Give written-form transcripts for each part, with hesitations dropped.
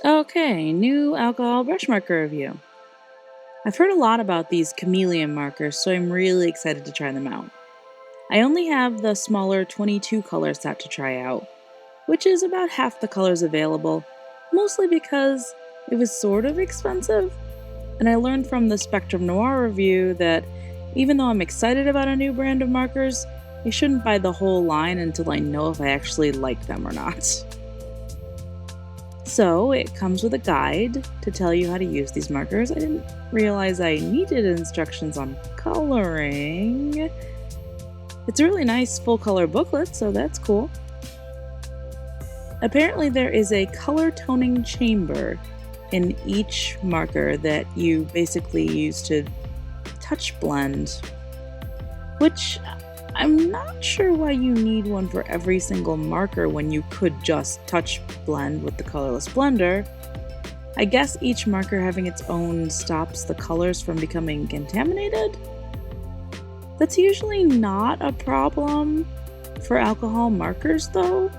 Okay, new alcohol brush marker review. I've heard a lot about these Chameleon markers, so I'm really excited to try them out. I only have the smaller 22 color set to try out, which is about half the colors available, mostly because it was sort of expensive. And I learned from the Spectrum Noir review that even though I'm excited about a new brand of markers, I shouldn't buy the whole line until I know if I actually like them or not. So it comes with a guide to tell you how to use these markers. I didn't realize I needed instructions on coloring. It's a really nice full color booklet, so that's cool. Apparently there is a color toning chamber in each marker that you basically use to touch blend, which I'm not sure why you need one for every single marker when you could just touch blend with the colorless blender. I guess each marker having its own stops the colors from becoming contaminated. That's usually not a problem for alcohol markers though.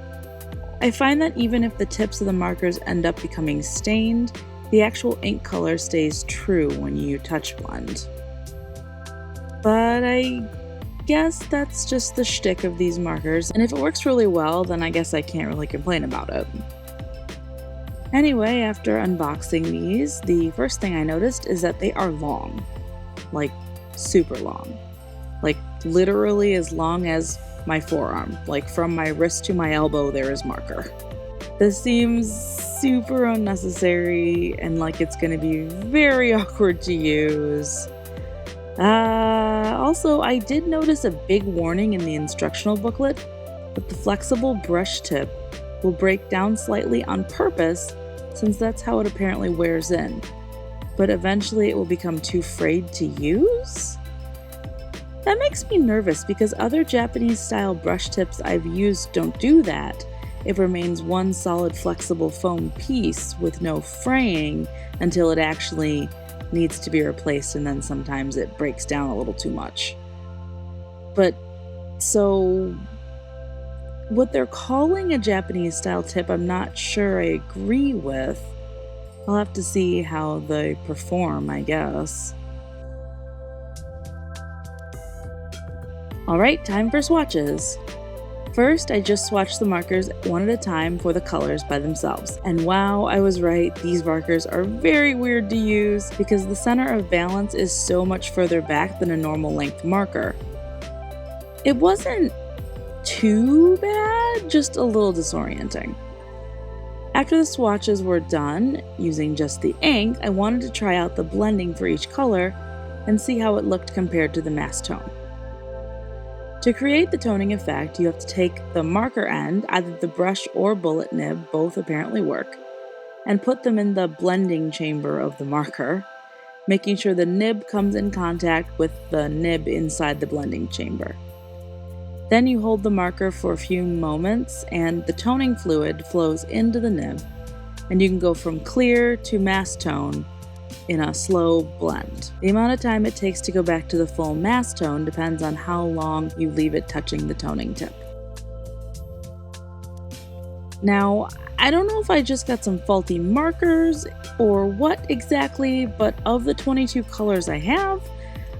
I find that even if the tips of the markers end up becoming stained, the actual ink color stays true when you touch blend. But I guess that's just the shtick of these markers, and if it works really well, then I guess I can't really complain about it. Anyway, after unboxing these, the first thing I noticed is that they are long. Like, super long. Like, literally as long as my forearm. Like, from my wrist to my elbow, there is marker. This seems super unnecessary, and like it's gonna be very awkward to use. Also, I did notice a big warning in the instructional booklet that the flexible brush tip will break down slightly on purpose, since that's how it apparently wears in. But eventually it will become too frayed to use? That makes me nervous because other Japanese-style brush tips I've used don't do that. It remains one solid flexible foam piece with no fraying until it actually needs to be replaced, and then sometimes it breaks down a little too much. But so what they're calling a Japanese style tip, I'm not sure I agree with. I'll have to see how they perform, I guess. Alright, time for swatches. First, I just swatched the markers one at a time for the colors by themselves. And wow, I was right, these markers are very weird to use because the center of balance is so much further back than a normal length marker. It wasn't too bad, just a little disorienting. After the swatches were done, using just the ink, I wanted to try out the blending for each color and see how it looked compared to the mass tone. To create the toning effect, you have to take the marker end, either the brush or bullet nib, both apparently work, and put them in the blending chamber of the marker, making sure the nib comes in contact with the nib inside the blending chamber. Then you hold the marker for a few moments and the toning fluid flows into the nib, and you can go from clear to mass tone in a slow blend. The amount of time it takes to go back to the full mass tone depends on how long you leave it touching the toning tip. Now, I don't know if I just got some faulty markers or what exactly, but of the 22 colors I have,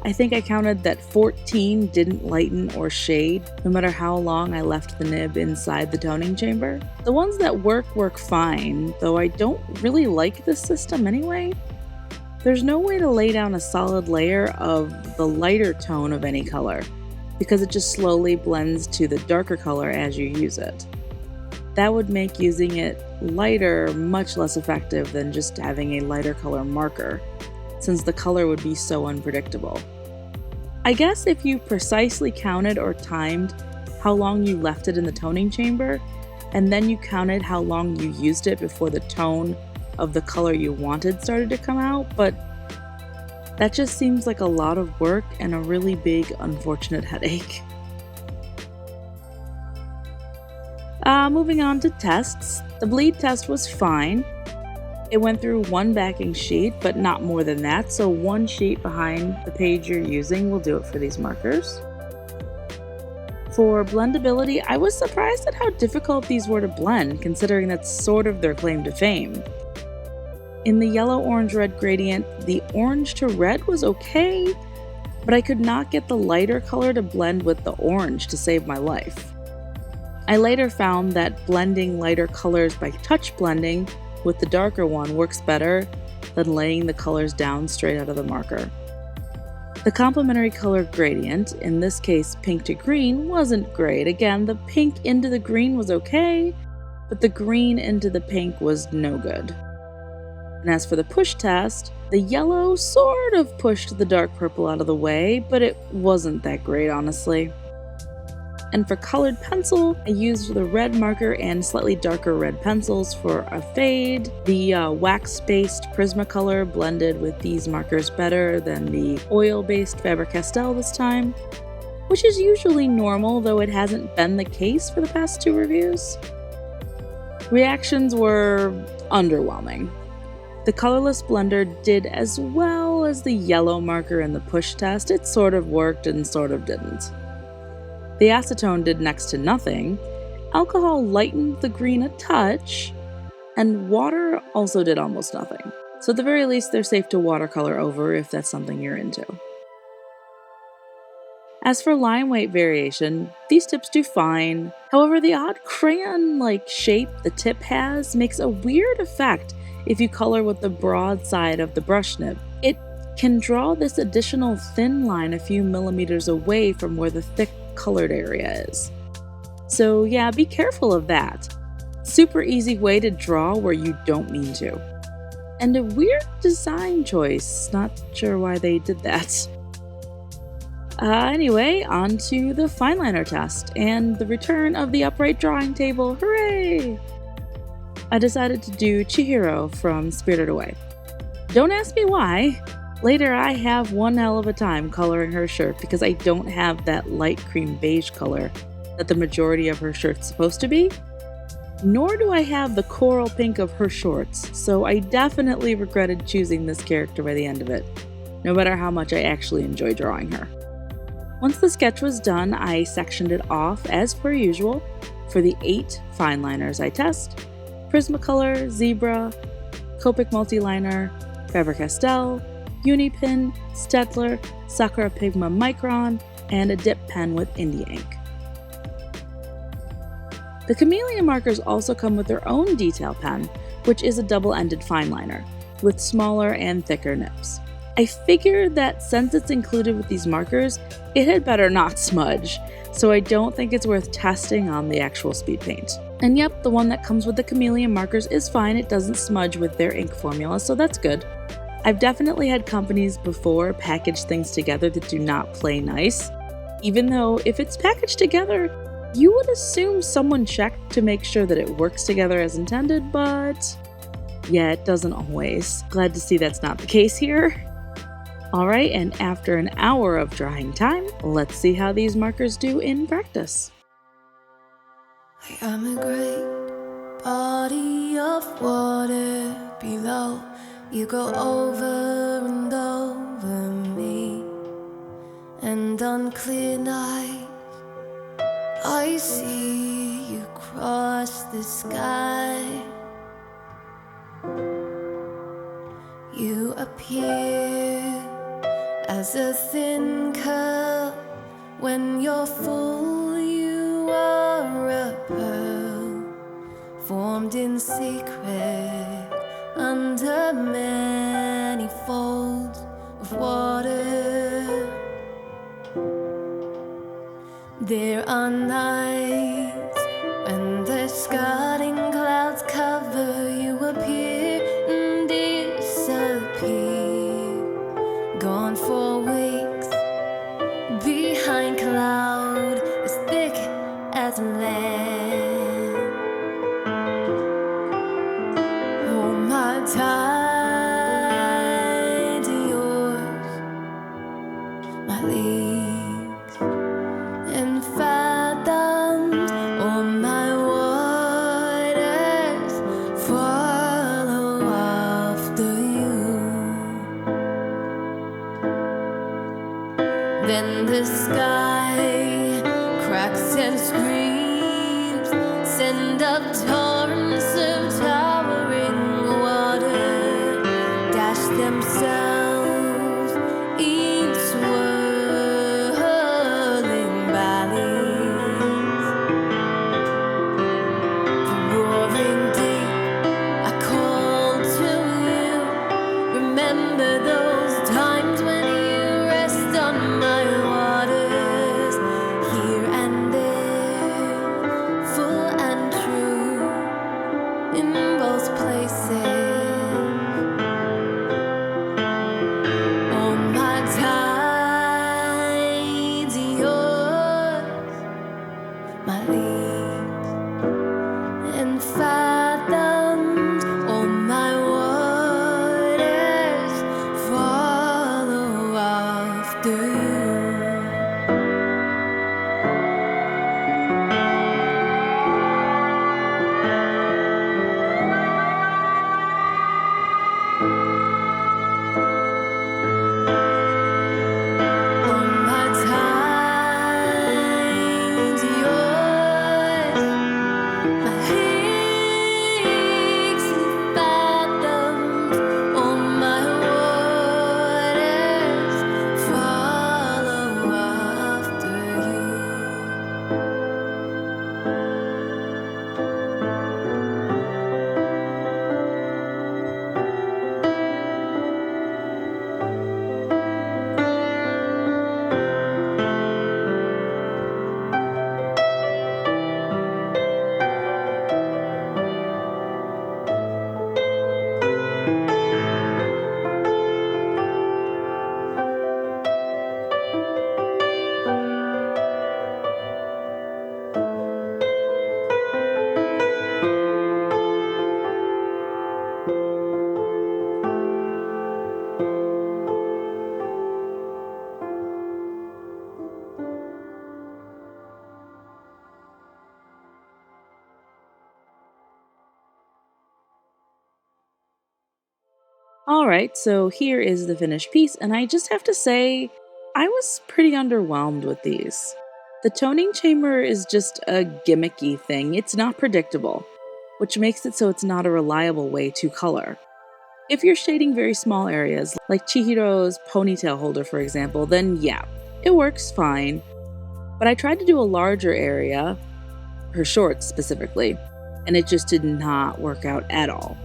I think I counted that 14 didn't lighten or shade, no matter how long I left the nib inside the toning chamber. The ones that work fine, though I don't really like this system anyway. There's no way to lay down a solid layer of the lighter tone of any color, because it just slowly blends to the darker color as you use it. That would make using it lighter much less effective than just having a lighter color marker, since the color would be so unpredictable. I guess if you precisely counted or timed how long you left it in the toning chamber, and then you counted how long you used it before the tone of the color you wanted started to come out, but that just seems like a lot of work and a really big unfortunate headache. Moving on to tests. The bleed test was fine. It went through one backing sheet, but not more than that, so one sheet behind the page you're using will do it for these markers. For blendability, I was surprised at how difficult these were to blend, considering that's sort of their claim to fame. In the yellow-orange-red gradient, the orange to red was okay, but I could not get the lighter color to blend with the orange to save my life. I later found that blending lighter colors by touch blending with the darker one works better than laying the colors down straight out of the marker. The complementary color gradient, in this case pink to green, wasn't great. Again, the pink into the green was okay, but the green into the pink was no good. And as for the push test, the yellow sort of pushed the dark purple out of the way, but it wasn't that great, honestly. And for colored pencil, I used the red marker and slightly darker red pencils for a fade. The wax-based Prismacolor blended with these markers better than the oil-based Faber-Castell this time, which is usually normal, though it hasn't been the case for the past 2 reviews. Reactions were underwhelming. The colorless blender did as well as the yellow marker in the push test. It sort of worked and sort of didn't. The acetone did next to nothing, alcohol lightened the green a touch, and water also did almost nothing. So at the very least, they're safe to watercolor over if that's something you're into. As for line weight variation, these tips do fine. However, the odd crayon-like shape the tip has makes a weird effect if you color with the broad side of the brush nib. It can draw this additional thin line a few millimeters away from where the thick colored area is. So yeah, be careful of that. Super easy way to draw where you don't mean to. And a weird design choice, not sure why they did that. Anyway, on to the fine liner test and the return of the upright drawing table, hooray! I decided to do Chihiro from Spirited Away. Don't ask me why. Later, I have one hell of a time coloring her shirt because I don't have that light cream beige color that the majority of her shirt's supposed to be. Nor do I have the coral pink of her shorts, so I definitely regretted choosing this character by the end of it, no matter how much I actually enjoy drawing her. Once the sketch was done, I sectioned it off as per usual for the 8 fine liners I test: Prismacolor, Zebra, Copic Multiliner, Faber-Castell, Unipin, Staedtler, Sakura Pigma Micron, and a dip pen with Indie ink. The Chameleon markers also come with their own detail pen, which is a double-ended fine liner, with smaller and thicker nibs. I figured that since it's included with these markers, it had better not smudge, so I don't think it's worth testing on the actual speed paint. And yep, the one that comes with the Chameleon markers is fine, it doesn't smudge with their ink formula, so that's good. I've definitely had companies before package things together that do not play nice, even though if it's packaged together, you would assume someone checked to make sure that it works together as intended, but yeah, it doesn't always. Glad to see that's not the case here. Alright, and after an hour of drawing time, let's see how these markers do in practice. I am a great body of water below. You go over and over me, and on clear nights I see you cross the sky. You appear as a thin curl. When you're full, you are a pearl, formed in secret under many folds of water. There are nights when the scudding clouds cover. You appear and disappear, gone for weeks behind cloud as thick as land. Hold my tight to yours, my leagues and fathoms, all my waters follow after you. Then the sky cracks and screams, send up torrents of towering water themselves in swirling valleys. Roaring deep, I call to you. Remember those times when you rest on my waters, here and there, full and true, in both places. Oh, my tides, yours, my leaves and fathoms, all my waters follow after you. All my tides, yours, my lakes and fathoms, all my waters follow after you. Alright, so here is the finished piece, and I just have to say, I was pretty underwhelmed with these. The toning chamber is just a gimmicky thing, it's not predictable, which makes it so it's not a reliable way to color. If you're shading very small areas, like Chihiro's ponytail holder for example, then yeah, it works fine. But I tried to do a larger area, her shorts specifically, and it just did not work out at all.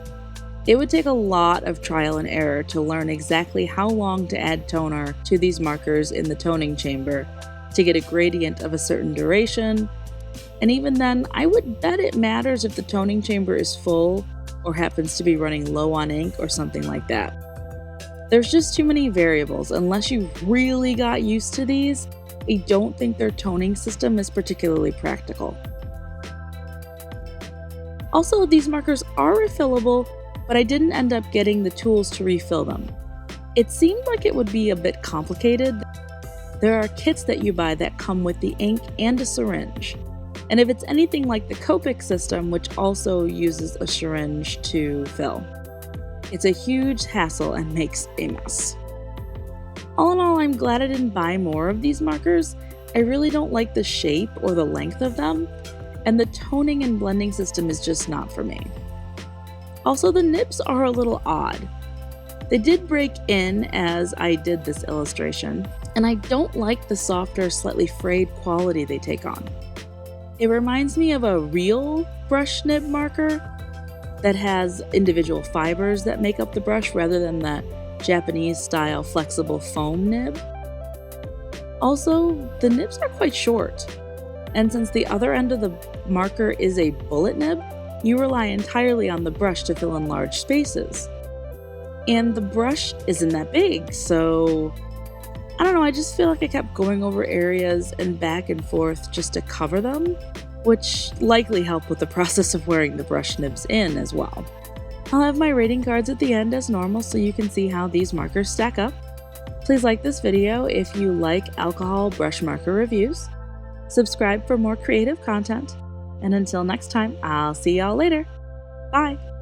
It would take a lot of trial and error to learn exactly how long to add toner to these markers in the toning chamber to get a gradient of a certain duration, and even then, I would bet it matters if the toning chamber is full or happens to be running low on ink or something like that. There's just too many variables. Unless you really got used to these, I don't think their toning system is particularly practical. Also, these markers are refillable, but I didn't end up getting the tools to refill them. It seemed like it would be a bit complicated. There are kits that you buy that come with the ink and a syringe. And if it's anything like the Copic system, which also uses a syringe to fill, it's a huge hassle and makes a mess. All in all, I'm glad I didn't buy more of these markers. I really don't like the shape or the length of them, and the toning and blending system is just not for me. Also, the nibs are a little odd. They did break in as I did this illustration, and I don't like the softer, slightly frayed quality they take on. It reminds me of a real brush nib marker that has individual fibers that make up the brush rather than the Japanese style flexible foam nib. Also, the nibs are quite short, and since the other end of the marker is a bullet nib, you rely entirely on the brush to fill in large spaces. And the brush isn't that big, so I don't know, I just feel like I kept going over areas and back and forth just to cover them, which likely helped with the process of wearing the brush nibs in as well. I'll have my rating cards at the end as normal so you can see how these markers stack up. Please like this video if you like alcohol brush marker reviews. Subscribe for more creative content. And until next time, I'll see y'all later. Bye!